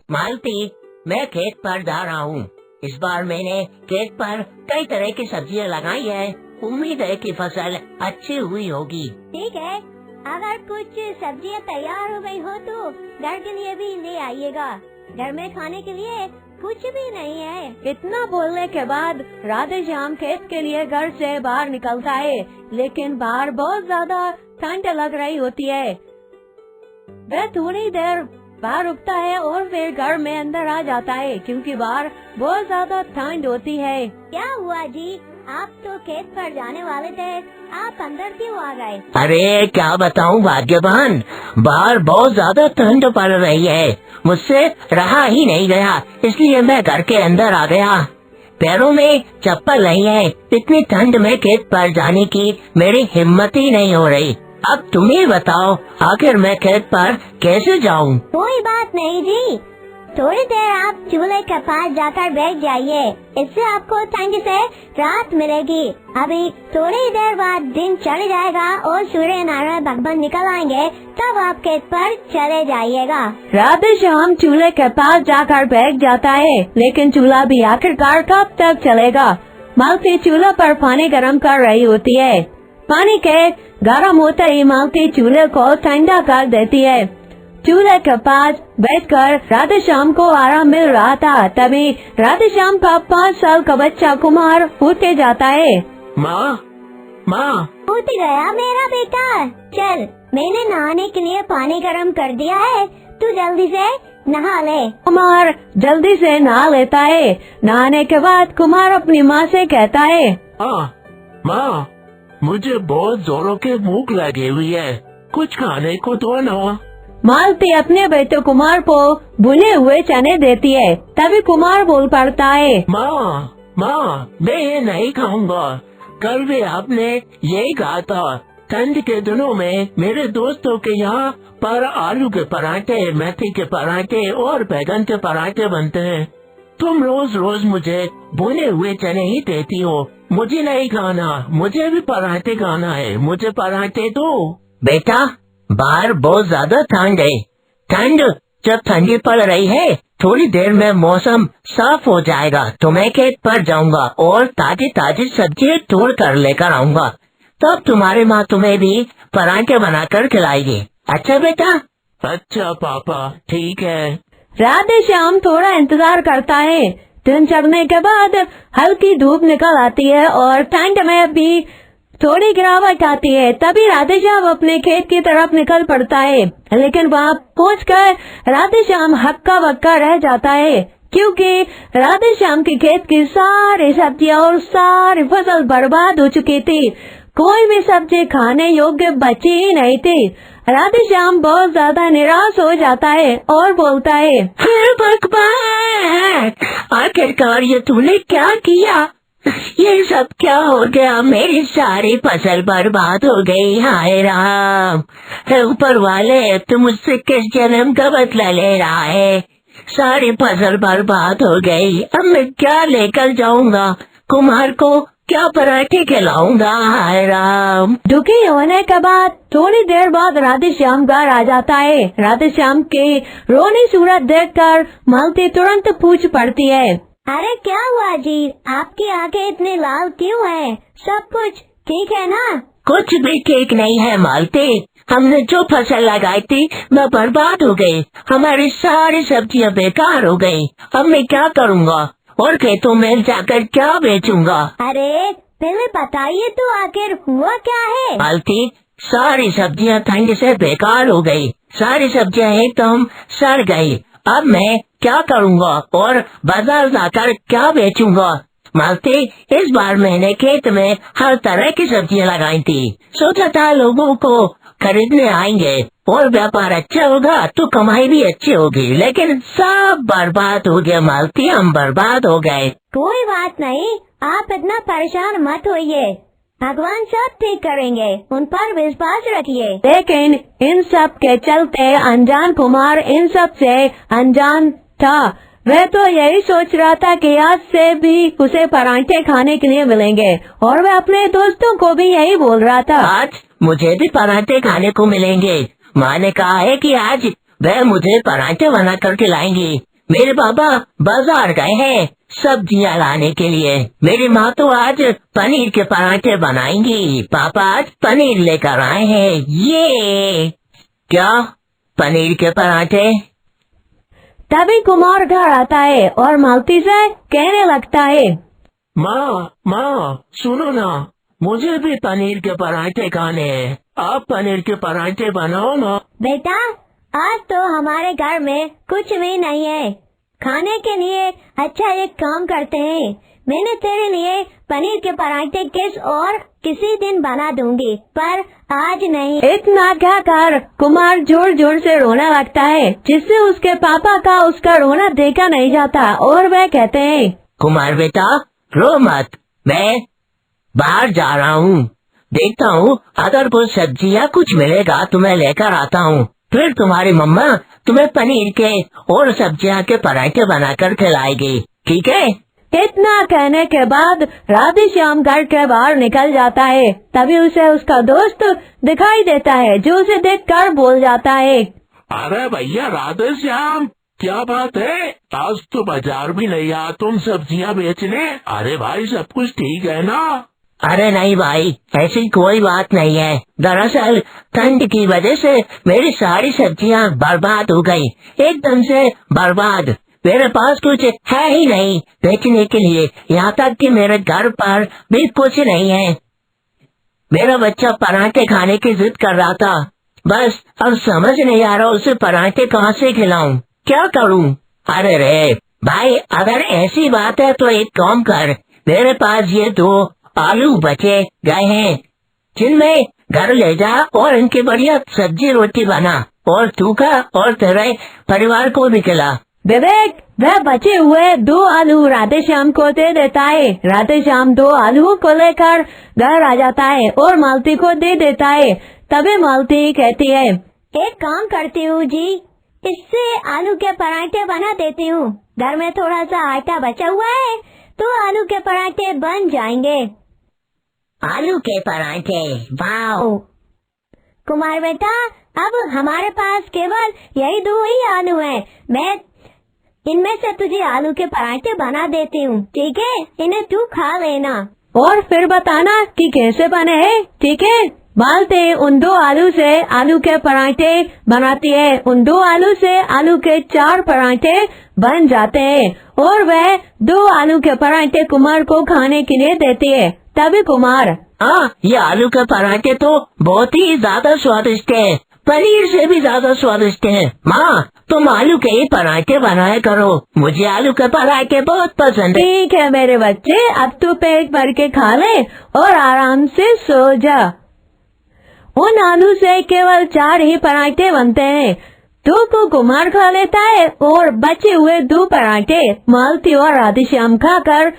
मालती, मैं खेत पर जा रहा हूँ। इस बार मैंने खेत पर कई तरह की सब्जियाँ लगाई है। उम्मीद है कि फसल अच्छी हुई होगी। ठीक है, अगर कुछ सब्जियाँ तैयार हो गई हो तो घर के लिए भी ले आइएगा। घर में खाने के लिए कुछ भी नहीं है। इतना बोलने के बाद राधे श्याम खेत के लिए घर से बाहर निकलता है, लेकिन बाहर बहुत ज्यादा ठंड लग रही होती है। वह थोड़ी देर बाहर रुकता है और फिर घर में अंदर आ जाता है, क्योंकि बाहर बहुत ज्यादा ठंड होती है। क्या हुआ जी, आप तो खेत पर जाने वाले थे, आप अंदर क्यों आ गए? अरे क्या बताऊँ भाग्यवान, बाहर बहुत ज्यादा ठंड पड़ रही है, मुझसे रहा ही नहीं गया, इसलिए मैं घर के अंदर आ गया। पैरों में चप्पल नहीं है, इतनी ठंड में खेत पर जाने की मेरी हिम्मत ही नहीं हो रही। अब तुम ही बताओ, आखिर मैं खेत पर कैसे जाऊँ? कोई बात नहीं जी, थोड़ी देर आप चूल्हे के पास जाकर बैठ जाइए, इससे आपको ठंड से राहत मिलेगी। अभी थोड़ी देर बाद दिन चढ़ जाएगा और सूर्य नारायण भगवान निकल आएंगे, तब आप खेत पर चले जाइएगा। राधे श्याम चूल्हे के पास जाकर बैठ जाता है, लेकिन चूल्हा भी आखिरकार कब तक चलेगा। मालती चूल्हा पर पानी गर्म कर रही होती है। पानी के गर्म होते ही मालती चूल्हे को ठंडा कर देती है। चूल्हे के पास बैठकर राधे श्याम को आराम मिल रहा था, तभी राधे श्याम का 5 साल का बच्चा कुमार उठ के जाता है। माँ, माँ। उठ गया मेरा बेटा, चल मैंने नहाने के लिए पानी गर्म कर दिया है, तू जल्दी से नहा ले। कुमार जल्दी से नहा लेता है। नहाने के बाद कुमार अपनी माँ से कहता है, माँ, मुझे बहुत जोरों की भूख लगी हुई है, कुछ खाने को दो ना। मालती अपने बेटे कुमार को भुने हुए चने देती है। तभी कुमार बोल पड़ता है, माँ, मैं ये नहीं खाऊंगा। कल भी आपने यही कहा था। ठंड के दिनों में मेरे दोस्तों के यहाँ पर आलू के पराठे, मेथी के पराठे और बैगन के पराठे बनते हैं। तुम रोज रोज मुझे भुने हुए चने ही देती हो। मुझे नहीं खाना, मुझे भी पराठे खाना है, मुझे पराठे दो। बेटा, बाहर बहुत ज्यादा ठंड है। ठंड जब ठंडी पड़ रही है, थोड़ी देर में मौसम साफ हो जाएगा तो मैं खेत पर जाऊंगा और ताजी ताजी सब्जी तोड़ कर लेकर आऊंगा। तब तुम्हारी माँ तुम्हें भी पराठे बनाकर खिलाएगी। अच्छा बेटा? अच्छा पापा, ठीक है। राधे श्याम थोड़ा इंतजार करता है। दिन चढ़ने के बाद हल्की धूप निकल आती है और ठंड में भी थोड़ी गिरावट आती है। तभी राधे श्याम अपने खेत की तरफ निकल पड़ता है, लेकिन वहाँ पहुंचकर राधे श्याम हक्का बक्का रह जाता है, क्योंकि राधे श्याम के खेत की सारी सब्जियां और सारी फसल बर्बाद हो चुकी थी। कोई भी सब्जी खाने योग्य बची ही नहीं थी। राधे श्याम बहुत ज्यादा निराश हो जाता है और बोलता है, भगवान, आखिरकार ये तूने क्या किया? ये सब क्या हो गया? मेरी सारी फसल बर्बाद हो गई। हाय राम, ऊपर वाले तुम मुझसे किस जन्म का बदला ले रहा है? सारी फसल बर्बाद हो गई। अब मैं क्या लेकर जाऊंगा? कुमार को क्या पराठे खिलाऊंगा? हाय राम। दुखी होने के बाद थोड़ी देर बाद राधे श्याम घर आ जाता है। राधे श्याम की रोनी सूरत देखकर मालती तुरंत पूछ पड़ती है, अरे क्या हुआ जी, आपकी आंखें इतनी लाल क्यों हैं? सब कुछ ठीक है ना? कुछ भी ठीक नहीं है मालती। हमने जो फसल लगाई थी वह बर्बाद हो गई। हमारी सारी सब्जियां बेकार हो गई। अब मैं क्या करूँगा और खेतों में जाकर क्या बेचूंगा? अरे पहले बताइए तो आखिर हुआ क्या है? मालती, सारी सब्जियां ठंड से बेकार हो गई। सारी सब्जियां एकदम सड़ गई। अब मैं क्या करूँगा और बाजार जाकर क्या बेचूंगा? मालती, इस बार मैंने खेत में हर तरह की सब्जियां लगाई थी। सोचा था लोगों को खरीदने आएंगे और व्यापार अच्छा होगा तो कमाई भी अच्छी होगी, लेकिन सब बर्बाद हो गया मालती, हम बर्बाद हो गए। कोई बात नहीं, आप इतना परेशान मत होइए, भगवान सब ठीक करेंगे, उन पर विश्वास रखिए। लेकिन इन सब के चलते अनजान कुमार इन सब से अनजान था। वह तो यही सोच रहा था कि आज से भी उसे पराठे खाने के लिए मिलेंगे, और वह अपने दोस्तों को भी यही बोल रहा था, आज मुझे भी पराठे खाने को मिलेंगे। माँ ने कहा है कि आज वह मुझे पराठे बना कर खिलाएंगी। मेरे पापा बाजार गए हैं सब्जियां लाने के लिए। मेरी माँ तो आज पनीर के पराठे बनाएंगी। पापा आज पनीर लेकर आए हैं। ये क्या पनीर के पराठे? तभी कुमार घर आता है और मालती से कहने लगता है, माँ सुनो ना, मुझे भी पनीर के पराठे खाने हैं। आप पनीर के पराठे बनाओ ना। बेटा, आज तो हमारे घर में कुछ भी नहीं है खाने के लिए। अच्छा, एक काम करते हैं, मैंने तेरे लिए पनीर के पराठे किसी दिन बना दूंगी, पर आज नहीं। इतना कहकर कुमार जोर जोर से रोने लगता है, जिससे उसके पापा का उसका रोना देखा नहीं जाता और वह कहते हैं, कुमार बेटा रो मत, मैं बाहर जा रहा हूँ, देखता हूँ अगर कुछ सब्जियाँ कुछ मिलेगा तो मैं लेकर आता हूँ। फिर तुम्हारी मम्मा तुम्हें पनीर के और सब्जियाँ के पराठे बनाकर खिलाएगी, ठीक है? इतना कहने के बाद राधेश्याम घर के बाहर निकल जाता है। तभी उसे उसका दोस्त दिखाई देता है, जो उसे देखकर बोल जाता है, अरे भैया राधेश्याम, क्या बात है? आज तो बाजार भी नहीं आया तुम सब्जियां बेचने। अरे भाई सब कुछ ठीक है ना? अरे नहीं भाई, ऐसी कोई बात नहीं है। दरअसल ठंड की वजह से मेरी सारी सब्जियां बर्बाद हो गई, एकदम से बर्बाद। मेरे पास कुछ है ही नहीं बेचने के लिए, यहाँ तक कि मेरे घर पर भी कुछ नहीं है। मेरा बच्चा पराठे खाने की जिद कर रहा था, बस अब समझ नहीं आ रहा उसे पराठे कहाँ से खिलाऊं, क्या करूं? अरे रे भाई, अगर ऐसी बात है तो एक काम कर, मेरे पास ये 2 आलू बचे गए हैं, जिनमें घर ले जा और इनकी बढ़िया सब्जी रोटी बना और तू खा और तेरे परिवार को भी खिला। विवेक वह बचे हुए 2 आलू राधेश्याम को दे देता है। राधेश्याम 2 आलू को लेकर घर आ जाता है और मालती को दे देता है। तभी मालती कहती है, एक काम करती हूँ जी, इससे आलू के पराठे बना देती हूँ। घर में थोड़ा सा आटा बचा हुआ है तो आलू के पराठे बन जाएंगे। आलू के पराठे, वाह! कुमार बेटा, अब हमारे पास केवल यही 2 ही आलू हैं। मैं इनमें से तुझे आलू के पराठे बना देती हूँ, ठीक है? इन्हें तू खा लेना और फिर बताना कि कैसे बने हैं, ठीक है? मालती उन 2 आलू से आलू के पराठे बनाती है। उन 2 आलू से आलू के 4 पराठे बन जाते हैं और वह 2 आलू के पराठे कुमार को खाने के लिए देती है। तभी कुमार, ये आलू के पराठे तो बहुत ही ज्यादा स्वादिष्ट है, पनीर से भी ज्यादा स्वादिष्ट है। माँ तुम आलू के ही पराठे बनाया करो, मुझे आलू के पराठे बहुत पसंद है। ठीक है मेरे बच्चे, अब तू पेट भर के खा ले और आराम से सो जा। उन आलू से केवल 4 ही पराठे बनते हैं। 2 को कुमार खा लेता है और बचे हुए 2 पराठे मालती और राधेश्याम खाकर